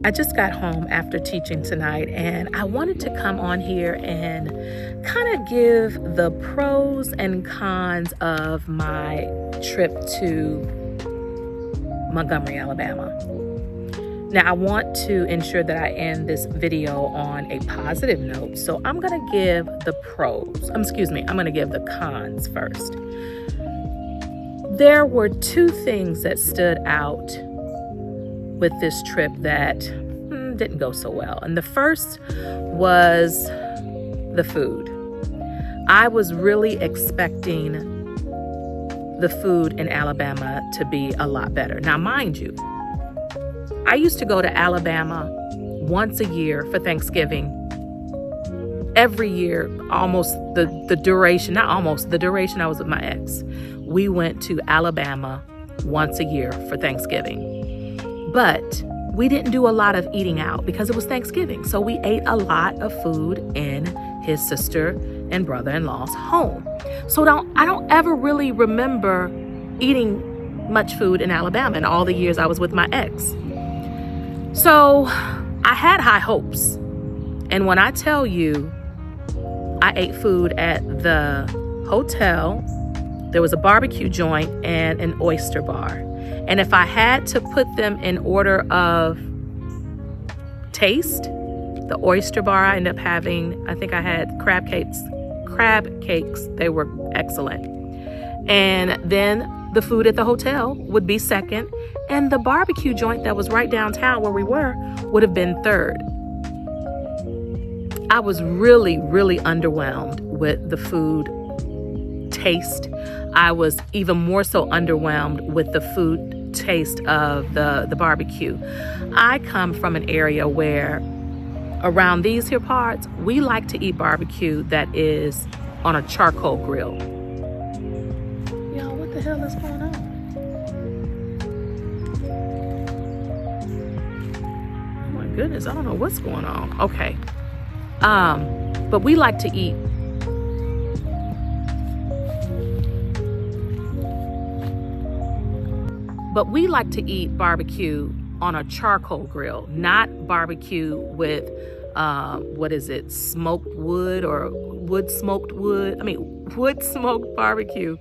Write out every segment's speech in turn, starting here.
I just got home after teaching tonight, and I wanted to come on here and kind of give the pros and cons of my trip to Montgomery, Alabama. Now, I want to ensure that I end this video on a positive note, so I'm going to give the I'm going to give the cons first. There were two things that stood out with this trip that didn't go so well. And the first was the food. I was really expecting the food in Alabama to be a lot better. Now, mind you, I used to go to Alabama once a year for Thanksgiving. Every year, the duration I was with my ex, we went to Alabama once a year for Thanksgiving. But we didn't do a lot of eating out because it was Thanksgiving. So we ate a lot of food in his sister and brother-in-law's home. So I don't ever really remember eating much food in Alabama in all the years I was with my ex. So I had high hopes. And when I tell you I ate food at the hotel, there was a barbecue joint and an oyster bar. And if I had to put them in order of taste, the oyster bar I ended up having, I think I had crab cakes. They were excellent. And then the food at the hotel would be second. And the barbecue joint that was right downtown where we were would have been third. I was really, really underwhelmed with the food taste. I was even more so underwhelmed with the food taste of the barbecue. I come from an area where around these here parts, we like to eat barbecue that is on a charcoal grill. Y'all, what the hell is going on? Oh my goodness, I don't know what's going on. Okay. But we like to eat barbecue on a charcoal grill, not barbecue with, smoked wood or wood smoked barbecue.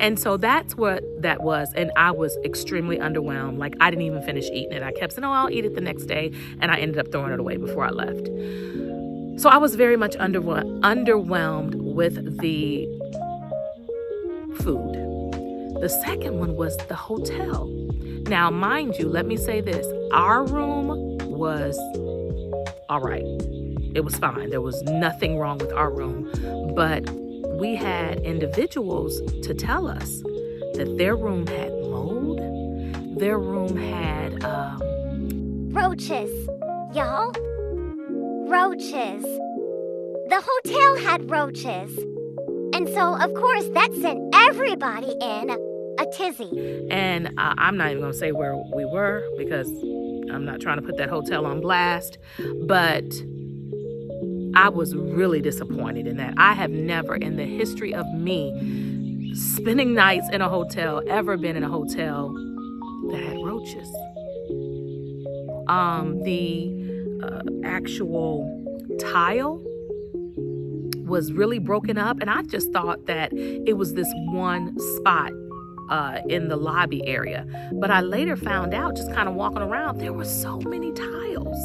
And so that's what that was. And I was extremely underwhelmed. Like, I didn't even finish eating it. I kept saying, I'll eat it the next day. And I ended up throwing it away before I left. So I was very much underwhelmed with the food. The second one was the hotel. Now, mind you, let me say this. Our room was all right. It was fine. There was nothing wrong with our room. But we had individuals to tell us that their room had mold. Their room had roaches, y'all. Roaches. The hotel had roaches. And so, of course, that sent everybody in a tizzy. And I'm not even going to say where we were because I'm not trying to put that hotel on blast. But I was really disappointed in that. I have never in the history of me spending nights in a hotel ever been in a hotel that had roaches. The actual tile was really broken up, and I just thought that it was this one spot in the lobby area. But I later found out, just kind of walking around, there were so many tiles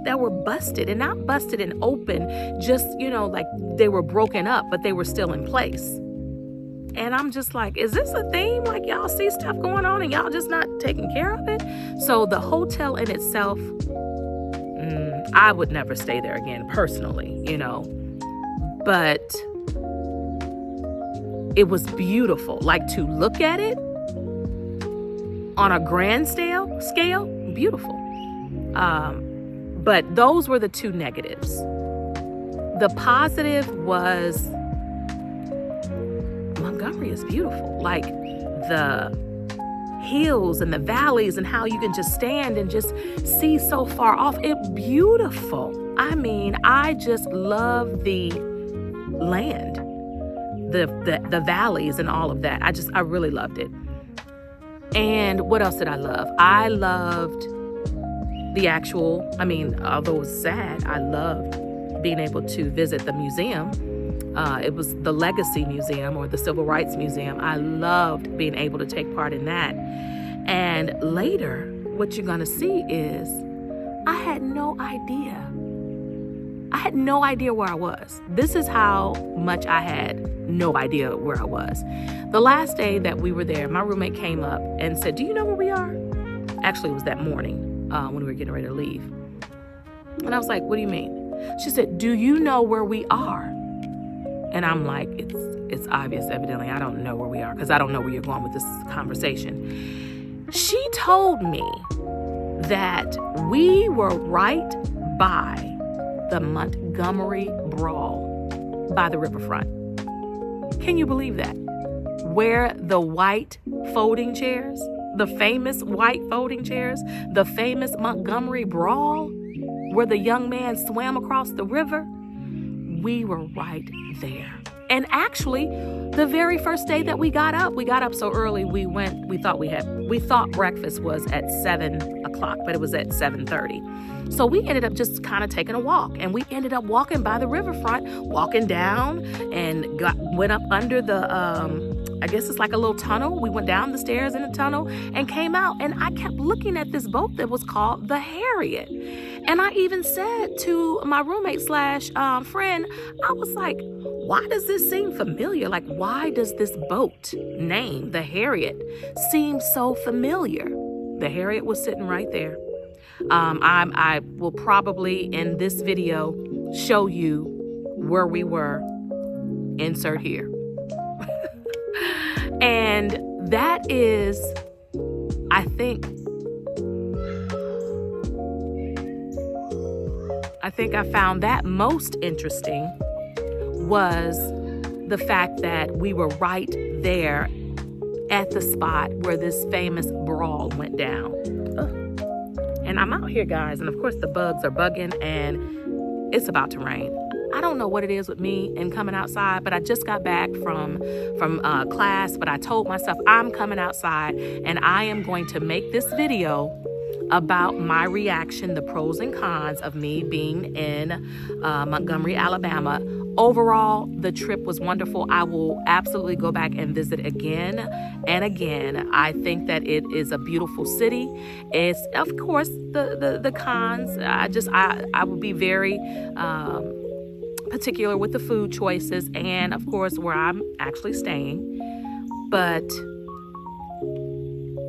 that were busted, and not busted and open, just, like they were broken up, but they were still in place. And I'm just like, is this a theme? Like, y'all see stuff going on and y'all just not taking care of it? So the hotel in itself, I would never stay there again personally, but it was beautiful. Like, to look at it on a grand scale, beautiful. But those were the two negatives. The positive was Montgomery is beautiful. Like, the hills and the valleys and how you can just stand and just see so far off. It's beautiful. I mean, I just love the land, the valleys and all of that. I really loved it. And what else did I love? I loved although it was sad, I loved being able to visit the museum. It was the Legacy Museum, or the Civil Rights Museum. I loved being able to take part in that. And later, what you're going to see is I had no idea. I had no idea where I was. This is how much I had no idea where I was. The last day that we were there, my roommate came up and said, "Do you know where we are?" Actually, it was that morning when we were getting ready to leave. And I was like, "What do you mean?" She said, "Do you know where we are?" And I'm like, it's obvious, evidently, I don't know where we are, because I don't know where you're going with this conversation. She told me that we were right by the Montgomery Brawl by the riverfront. Can you believe that? Where the white folding chairs, the famous white folding chairs, the famous Montgomery Brawl, where the young man swam across the river, we were right there. And actually, the very first day that we got up so early, we thought breakfast was at 7:00, but it was at 7:30. So we ended up just kind of taking a walk, and we ended up walking by the riverfront, walking down, and went up under the, I guess it's like a little tunnel. We went down the stairs in the tunnel and came out, and I kept looking at this boat that was called the Harriet. And I even said to my roommate / friend, I was like, why does this seem familiar? Like, why does this boat name, the Harriet, seem so familiar? The Harriet was sitting right there. I will probably in this video show you where we were. Insert here. And that is, I think I found that most interesting was the fact that we were right there at the spot where this famous brawl went down. And I'm out here, guys, and of course the bugs are bugging, and it's about to rain. I don't know what it is with me and coming outside, but I just got back from class, but I told myself I'm coming outside, and I am going to make this video about my reaction, the pros and cons of me being in Montgomery, Alabama. Overall, the trip was wonderful. I will absolutely go back and visit again and again. I think that it is a beautiful city. It's, of course, the cons. I will be very particular with the food choices and, of course, where I'm actually staying. But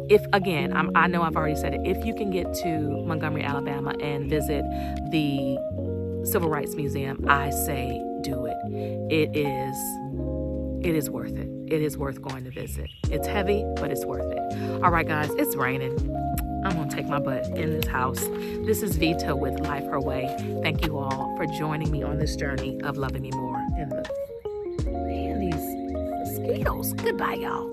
if, again, I know I've already said it, if you can get to Montgomery, Alabama and visit the Civil Rights Museum, I say do it. It is worth it. It is worth going to visit. It's heavy, but it's worth it. All right, guys, it's raining. I'm going to take my butt in this house. This is Vita with Life Her Way. Thank you all for joining me on this journey of loving me more. And these mosquitoes. Goodbye, y'all.